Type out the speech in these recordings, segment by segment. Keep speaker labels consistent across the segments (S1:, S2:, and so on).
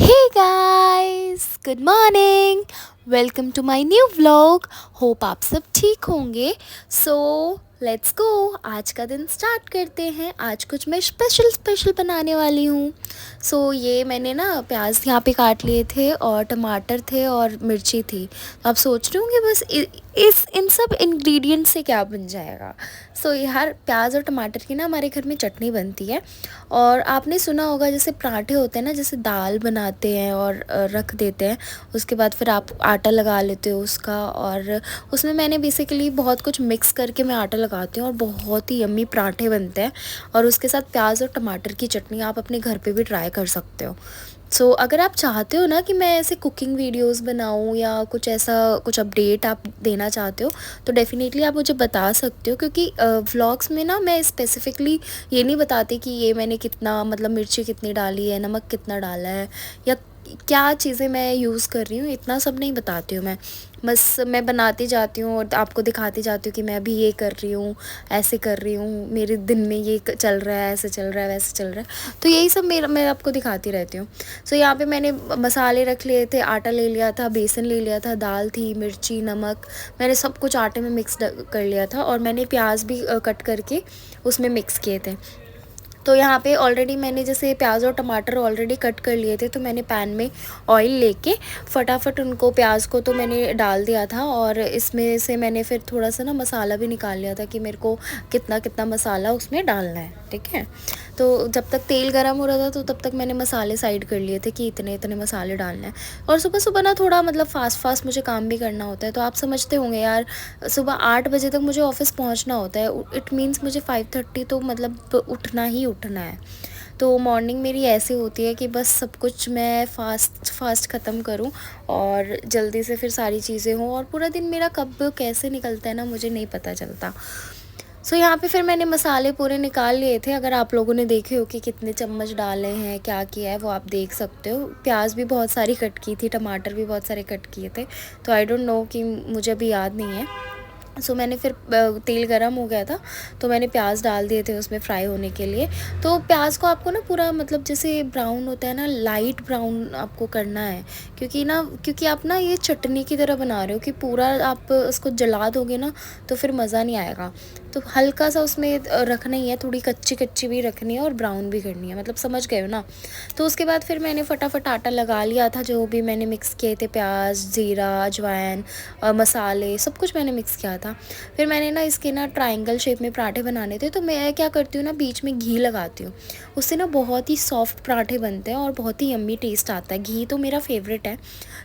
S1: Hey guys, good morning. Welcome to my new vlog. Hope आप सब ठीक होंगे। सो लेट्स गो, आज का दिन स्टार्ट करते हैं। आज कुछ मैं स्पेशल स्पेशल बनाने वाली हूँ। ये मैंने ना प्याज यहाँ पे काट लिए थे और टमाटर थे और मिर्ची थी। तो आप सोच रहे होंगे बस इस इन सब इंग्रेडिएंट से क्या बन जाएगा। यार प्याज और टमाटर की ना हमारे घर में चटनी बनती है। और आपने सुना होगा जैसे पराठे होते हैं ना, जैसे दाल बनाते हैं और रख देते हैं, उसके बाद फिर आप आटा लगा लेते हो उसका। और उसमें मैंने बेसिकली बहुत कुछ मिक्स करके मैं आटा लगाती हूँ और बहुत ही यम्मी पराठे बनते हैं। और उसके साथ प्याज और टमाटर की चटनी आप अपने घर पे भी ट्राई कर सकते हो। अगर आप चाहते हो ना कि मैं ऐसे कुकिंग वीडियोस बनाऊं या कुछ ऐसा कुछ अपडेट आप देना चाहते हो, तो डेफ़िनेटली आप मुझे बता सकते हो। क्योंकि व्लॉग्स में ना मैं स्पेसिफ़िकली ये नहीं बताती कि ये मैंने कितना मतलब मिर्ची कितनी डाली है, नमक कितना डाला है, या क्या चीज़ें मैं यूज़ कर रही हूँ, इतना सब नहीं बताती हूँ मैं। बस मैं बनाती जाती हूँ और आपको दिखाती जाती हूँ कि मैं अभी ये कर रही हूँ, ऐसे कर रही हूँ, मेरे दिन में ये चल रहा है, ऐसे चल रहा है, वैसे चल रहा है। तो यही सब मैं आपको दिखाती रहती हूँ। यहाँ पे मैंने मसाले रख लिए थे, आटा ले लिया था, बेसन ले लिया था, दाल थी, मिर्ची, नमक, मैंने सब कुछ आटे में मिक्स कर लिया था। और मैंने प्याज भी कट करके उसमें मिक्स किए थे। तो यहाँ पे ऑलरेडी मैंने जैसे प्याज और टमाटर ऑलरेडी कट कर लिए थे, तो मैंने पैन में ऑयल लेके फटाफट उनको प्याज को तो मैंने डाल दिया था। और इसमें से मैंने फिर थोड़ा सा ना मसाला भी निकाल लिया था कि मेरे को कितना कितना मसाला उसमें डालना है, ठीक है। तो जब तक तेल गर्म हो रहा था तो तब तक मैंने मसाले साइड कर लिए थे कि इतने इतने मसाले डालने हैं। और सुबह सुबह ना थोड़ा मतलब फ़ास्ट फ़ास्ट मुझे काम भी करना होता है, तो आप समझते होंगे यार, सुबह 8 बजे तक मुझे ऑफ़िस पहुंचना होता है। इट मीन्स मुझे 5:30 तो मतलब उठना ही उठना है। तो मॉर्निंग मेरी ऐसी होती है कि बस सब कुछ मैं फ़ास्ट फ़ास्ट ख़त्म करूं और जल्दी से फिर सारी चीज़ें हों, और पूरा दिन मेरा कब कैसे निकलता है ना मुझे नहीं पता चलता। यहाँ पे फिर मैंने मसाले पूरे निकाल लिए थे। अगर आप लोगों ने देखे हो कि कितने चम्मच डाले हैं, क्या किया है, वो आप देख सकते हो। प्याज भी बहुत सारी कट की थी, टमाटर भी बहुत सारे कट किए थे। तो आई डोंट नो कि मुझे अभी याद नहीं है। मैंने फिर तेल गरम हो गया था तो मैंने प्याज डाल दिए थे उसमें फ्राई होने के लिए। तो प्याज को आपको ना पूरा मतलब जैसे ब्राउन होता है ना, लाइट ब्राउन आपको करना है। क्योंकि आप ना ये चटनी की तरह बना रहे हो कि पूरा आप उसको जला दोगे ना तो फिर मज़ा नहीं आएगा। तो हल्का सा उसमें रखना ही है, थोड़ी कच्ची कच्ची भी रखनी है और ब्राउन भी करनी है, मतलब समझ गए हो ना। तो उसके बाद फिर मैंने फटाफट आटा लगा लिया था, जो भी मैंने मिक्स किए थे, प्याज, ज़ीरा, अजवाइन, मसाले, सब कुछ मैंने मिक्स किया था। फिर मैंने ना इसके ना ट्रायंगल शेप में पराठे बनाने थे, तो मैं क्या करती हूँ ना, बीच में घी लगाती हूँ। उससे ना बहुत ही सॉफ्ट पराठे बनते हैं और बहुत ही यम्मी टेस्ट आता है। घी तो मेरा फेवरेट है,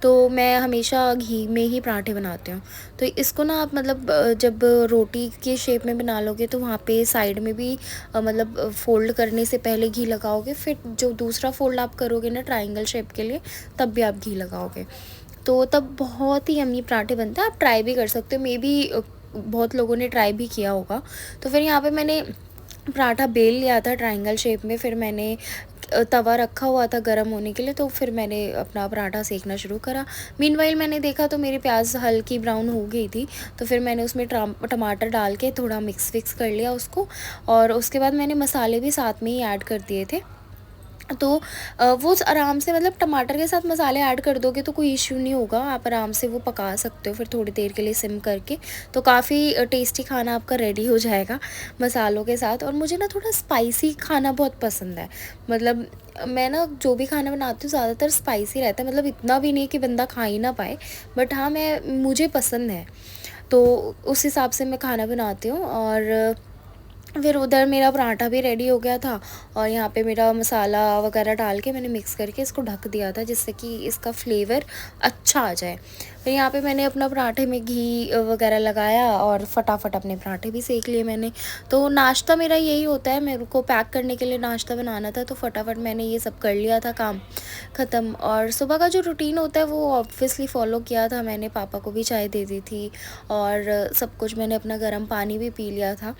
S1: तो मैं हमेशा घी में ही पराठे बनाती हूँ। तो इसको ना आप मतलब जब रोटी के शेप में बना लोगे तो वहाँ पे साइड में भी मतलब फ़ोल्ड करने से पहले घी लगाओगे, फिर जो दूसरा फ़ोल्ड आप करोगे ना ट्रायंगल शेप के लिए, तब भी आप घी लगाओगे। तो तब बहुत ही यम्मी पराठे बनते हैं। आप ट्राई भी कर सकते हो, मे बी बहुत लोगों ने ट्राई भी किया होगा। तो फिर यहाँ पे मैंने पराठा बेल लिया था ट्रायंगल शेप में। फिर मैंने तवा रखा हुआ था गरम होने के लिए, तो फिर मैंने अपना पराठा सेकना शुरू करा। मीनवाइल मैंने देखा तो मेरी प्याज हल्की ब्राउन हो गई थी, तो फिर मैंने उसमें टमाटर डाल के थोड़ा मिक्स फिक्स कर लिया उसको। और उसके बाद मैंने मसाले भी साथ में ही ऐड कर दिए थे। तो वो आराम से मतलब टमाटर के साथ मसाले ऐड कर दोगे तो कोई इश्यू नहीं होगा, आप आराम से वो पका सकते हो फिर थोड़ी देर के लिए सिम करके। तो काफ़ी टेस्टी खाना आपका रेडी हो जाएगा मसालों के साथ। और मुझे ना थोड़ा स्पाइसी खाना बहुत पसंद है। मतलब मैं ना जो भी खाना बनाती हूँ ज़्यादातर स्पाइसी रहता है, मतलब इतना भी नहीं कि बंदा खा ही ना पाए, बट हाँ मैं मुझे पसंद है। तो उस हिसाब से मैं खाना बनाती हूँ। और फिर उधर मेरा पराठा भी रेडी हो गया था और यहाँ पे मेरा मसाला वगैरह डाल के मैंने मिक्स करके इसको ढक दिया था, जिससे कि इसका फ्लेवर अच्छा आ जाए। फिर यहाँ पे मैंने अपना पराठे में घी वगैरह लगाया और फटाफट अपने पराठे भी सेक लिए मैंने। तो नाश्ता मेरा यही होता है, मेरे को पैक करने के लिए नाश्ता बनाना था, तो फटाफट मैंने ये सब कर लिया था काम ख़त्म। और सुबह का जो रूटीन होता है वो ऑब्वियसली फ़ॉलो किया था मैंने, पापा को भी चाय दे दी थी और सब कुछ मैंने अपना गर्म पानी भी पी लिया था।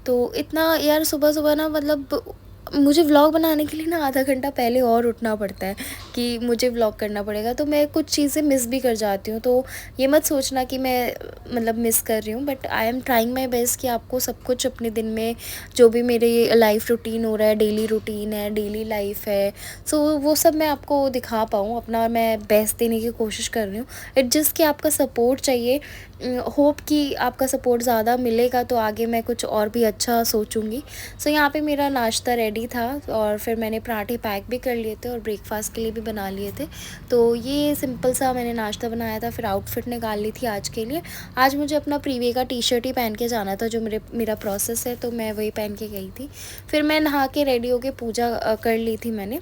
S1: तो इतना यार सुबह सुबह ना मतलब मुझे व्लॉग बनाने के लिए ना आधा घंटा पहले और उठना पड़ता है कि मुझे व्लॉग करना पड़ेगा, तो मैं कुछ चीज़ें मिस भी कर जाती हूँ। तो ये मत सोचना कि मैं मतलब मिस कर रही हूँ, but I am trying my best कि आपको सब कुछ अपने दिन में जो भी मेरे लाइफ रूटीन हो रहा है, डेली रूटीन है, डेली लाइफ है, सो वो सब मैं आपको दिखा पाऊँ। अपना मैं बेस्ट देने की कोशिश कर रही हूँ। इट जस्ट कि आपका सपोर्ट चाहिए। होप कि आपका सपोर्ट ज़्यादा मिलेगा तो आगे मैं कुछ और भी अच्छा सोचूँगी। सो यहाँ पे मेरा नाश्ता रेडी था और फिर मैंने पराठे पैक भी कर लिए थे और ब्रेकफास्ट के लिए भी बना लिए थे। तो ये सिंपल सा मैंने नाश्ता बनाया था। फिर आउटफिट निकाल ली थी आज के लिए। आज मुझे अपना प्रीवे का टी शर्ट ही पहन के जाना था, जो मेरा प्रोसेस है, तो मैं वही पहन के गई थी। फिर मैं नहा के रेडी होके पूजा कर ली थी मैंने।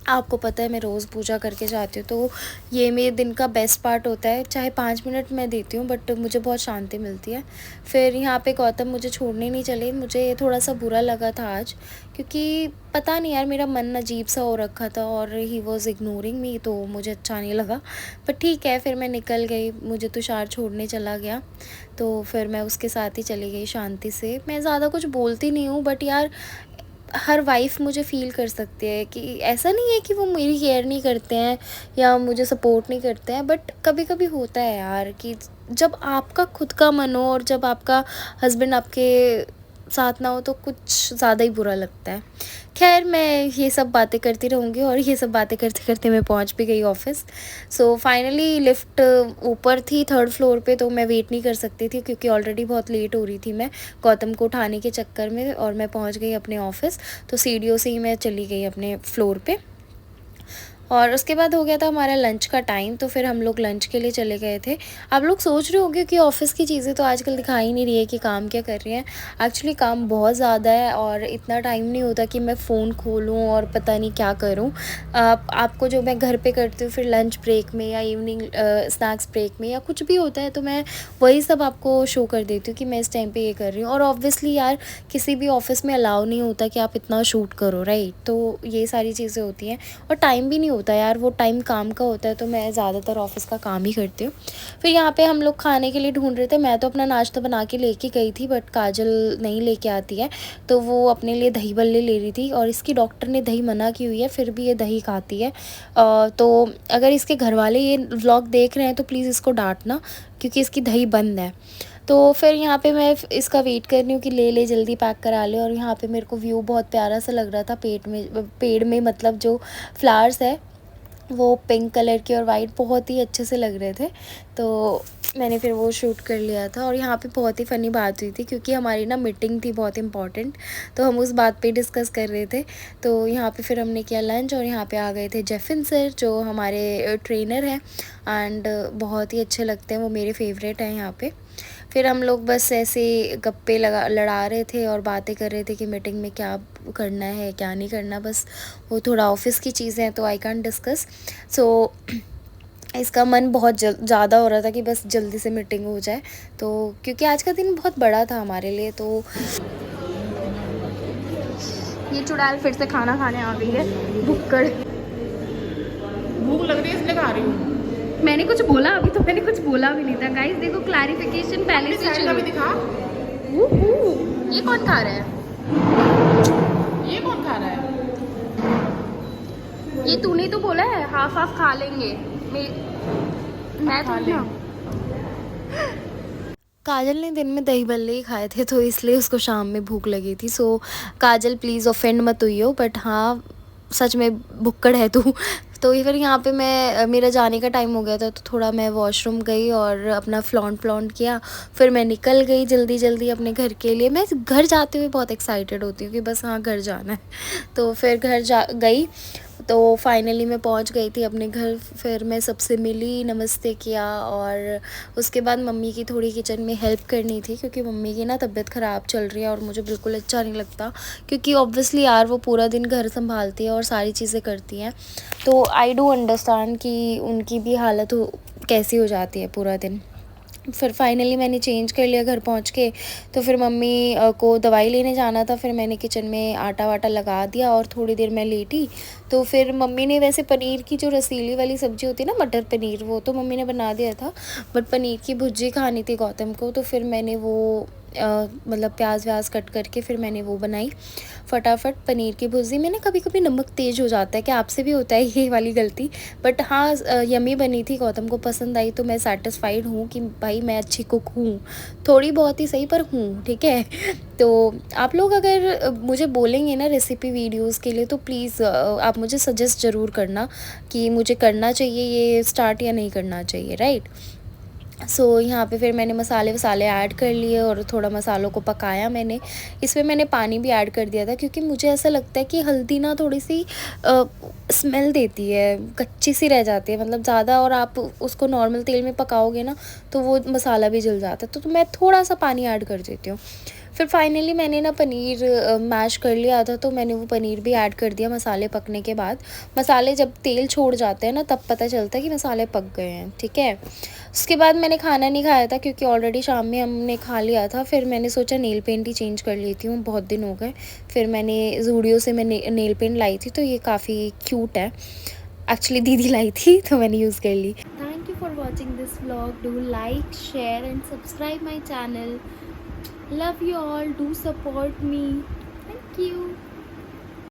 S1: आपको पता है मैं रोज़ पूजा करके जाती हूँ, तो ये मेरे दिन का बेस्ट पार्ट होता है। चाहे 5 मिनट मैं देती हूँ, बट मुझे बहुत शांति मिलती है। फिर यहाँ पे गौतम मुझे छोड़ने नहीं चले। मुझे थोड़ा सा बुरा लगा था आज, क्योंकि पता नहीं यार, मेरा मन अजीब सा हो रखा था और ही वॉज इग्नोरिंग मी, तो मुझे अच्छा नहीं लगा। पर ठीक है, फिर मैं निकल गई। मुझे तुषार छोड़ने चला गया, तो फिर मैं उसके साथ ही चली गई शांति से। मैं ज़्यादा कुछ बोलती नहीं हूँ, बट यार हर वाइफ़ मुझे फ़ील कर सकती है कि ऐसा नहीं है कि वो मेरी केयर नहीं करते हैं या मुझे सपोर्ट नहीं करते हैं, बट कभी कभी होता है यार कि जब आपका खुद का मन हो और जब आपका हस्बैंड आपके साथ ना हो तो कुछ ज़्यादा ही बुरा लगता है। खैर, मैं ये सब बातें करती रहूँगी और ये सब बातें करते करते मैं पहुँच भी गई ऑफ़िस। सो फाइनली लिफ्ट ऊपर थी 3rd फ्लोर पे, तो मैं वेट नहीं कर सकती थी क्योंकि ऑलरेडी बहुत लेट हो रही थी मैं गौतम को उठाने के चक्कर में, और मैं पहुँच गई अपने ऑफ़िस। तो सीढ़ियों से ही मैं चली गई अपने फ्लोर पे। और उसके बाद हो गया था हमारा लंच का टाइम, तो फिर हम लोग लंच के लिए चले गए थे। आप लोग सोच रहे होंगे कि ऑफ़िस की चीज़ें तो आजकल दिखा ही नहीं रही है कि काम क्या कर रही हैं। एक्चुअली काम बहुत ज़्यादा है और इतना टाइम नहीं होता कि मैं फ़ोन खोलूँ और पता नहीं क्या करूँ। आपको जो मैं घर पे करती हूँ फिर लंच ब्रेक में या इवनिंग स्नैक्स ब्रेक में या कुछ भी होता है, तो मैं वही सब आपको शो कर देती हूँ कि मैं इस टाइम पे ये कर रही हूँ। और ऑब्वियसली यार, किसी भी ऑफ़िस में अलाउ नहीं होता कि आप इतना शूट करो, राइट? तो ये सारी चीज़ें होती हैं और टाइम भी नहीं होता यार, वो टाइम काम का होता है, तो मैं ज़्यादातर ऑफ़िस का काम ही करती हूँ। फिर यहाँ पे हम लोग खाने के लिए ढूंढ रहे थे। मैं तो अपना नाश्ता बना के लेके गई थी, बट काजल नहीं लेके आती है, तो वो अपने लिए दही बल्ले ले रही थी। और इसकी डॉक्टर ने दही मना की हुई है, फिर भी ये दही खाती है। तो अगर इसके घर वाले ये व्लॉग देख रहे हैं तो प्लीज़ इसको डांटना, क्योंकि इसकी दही बंद है। तो फिर यहाँ पे मैं इसका वेट कर रही हूँ कि ले ले जल्दी पैक करा ले। और यहाँ पे मेरे को व्यू बहुत प्यारा सा लग रहा था। पेड़ में मतलब जो फ्लावर्स है वो पिंक कलर के और वाइट बहुत ही अच्छे से लग रहे थे, तो मैंने फिर वो शूट कर लिया था। और यहाँ पे बहुत ही फ़नी बात हुई थी, क्योंकि हमारी ना मीटिंग थी बहुत इंपॉर्टेंट, तो हम उस बात पे डिस्कस कर रहे थे। तो यहाँ पे फिर हमने किया लंच और यहाँ पे आ गए थे जेफिन सर, जो हमारे ट्रेनर हैं एंड बहुत ही अच्छे लगते हैं, वो मेरे फेवरेट हैं यहाँ पे। फिर हम लोग बस ऐसे गप्पे लड़ा रहे थे और बातें कर रहे थे कि मीटिंग में क्या करना है क्या नहीं करना। बस वो थोड़ा ऑफिस की चीज़ें हैं तो आई कांट डिस्कस। सो इसका मन बहुत ज़्यादा हो रहा था कि बस जल्दी से मीटिंग हो जाए, तो क्योंकि आज का दिन बहुत बड़ा था हमारे लिए। तो ये चुड़ैल फिर से खाना खाने आ गई है, भुक्कड़।
S2: भूख लग रही है इसलिए खा रही हूँ।
S1: मैंने कुछ बोला अभी? तो मैंने कुछ बोला भी नहीं था गाइस, देखो क्लैरिफिकेशन पहले से
S2: साइड का भी दिखा।
S1: ये कौन खा रहा है?
S2: ये कौन खा रहा है?
S1: ये तूने तो बोला है हाफ हाफ खा लेंगे। मैं
S2: खा
S1: तो
S2: ले।
S1: ना, काजल ने दिन में दही बल्ले ही खाए थे, तो इसलिए उसको शाम में भूख लगी थी। सो काजल प्लीज़ ऑफेंड मत हुई हो, बट हाँ सच में भुक्कड़ है तू। तो फिर यहाँ पे मेरा जाने का टाइम हो गया था, तो थोड़ा मैं वॉशरूम गई और अपना फ्लॉन्ट किया। फिर मैं निकल गई जल्दी जल्दी अपने घर के लिए। मैं घर जाते हुए बहुत एक्साइटेड होती हूँ कि बस हाँ घर जाना है। तो फिर घर जा गई, तो फाइनली मैं पहुंच गई थी अपने घर। फिर मैं सबसे मिली, नमस्ते किया, और उसके बाद मम्मी की थोड़ी किचन में हेल्प करनी थी, क्योंकि मम्मी की ना तबीयत ख़राब चल रही है और मुझे बिल्कुल अच्छा नहीं लगता, क्योंकि ऑब्वियसली यार वो पूरा दिन घर संभालती है और सारी चीज़ें करती हैं, तो आई डू अंडरस्टैंड कि उनकी भी हालत कैसी हो जाती है पूरा दिन। फिर फाइनली मैंने चेंज कर लिया घर पहुंच के। तो फिर मम्मी को दवाई लेने जाना था, फिर मैंने किचन में आटा वाटा लगा दिया और थोड़ी देर मैं लेटी। तो फिर मम्मी ने वैसे पनीर की जो रसीली वाली सब्ज़ी होती है ना, मटर पनीर, वो तो मम्मी ने बना दिया था, बट पनीर की भुर्जी खानी थी गौतम को, तो फिर मैंने वो मतलब प्याज व्याज कट करके फिर मैंने वो बनाई फटाफट पनीर की भुर्जी में। ना कभी कभी नमक तेज़ हो जाता है, कि आपसे भी होता है ये वाली गलती, बट हाँ यमी बनी थी, गौतम को पसंद आई, तो मैं सेटिस्फाइड हूँ कि भाई मैं अच्छी कुक हूँ, थोड़ी बहुत ही सही पर हूँ, ठीक है। तो आप लोग अगर मुझे बोलेंगे ना रेसिपी वीडियोस के लिए, तो प्लीज़ आप मुझे सजेस्ट ज़रूर करना कि मुझे करना चाहिए ये स्टार्ट या नहीं करना चाहिए, राइट। सो यहाँ पे फिर मैंने मसाले वसाले ऐड कर लिए और थोड़ा मसालों को पकाया मैंने। इसमें मैंने पानी भी ऐड कर दिया था, क्योंकि मुझे ऐसा लगता है कि हल्दी ना थोड़ी सी स्मेल देती है, कच्ची सी रह जाती है, मतलब ज़्यादा, और आप उसको नॉर्मल तेल में पकाओगे ना तो वो मसाला भी जल जाता है, तो मैं थोड़ा सा पानी ऐड कर देती हूँ। फिर फाइनली मैंने ना पनीर मैश कर लिया था, तो मैंने वो पनीर भी ऐड कर दिया मसाले पकने के बाद। मसाले जब तेल छोड़ जाते हैं ना, तब पता चलता है कि मसाले पक गए हैं, ठीक है। उसके बाद मैंने खाना नहीं खाया था, क्योंकि ऑलरेडी शाम में हमने खा लिया था। फिर मैंने सोचा नेल पेंट ही चेंज कर लेती हूँ, बहुत दिन हो गए। फिर मैंने ज़ूडियो से मैं नेल पेंट लाई थी, तो ये काफ़ी क्यूट है, एक्चुअली दीदी लाई थी तो मैंने यूज़ कर ली। Thank you for watching this vlog, do like share and subscribe my channel. Love you all. Do support me. Thank you.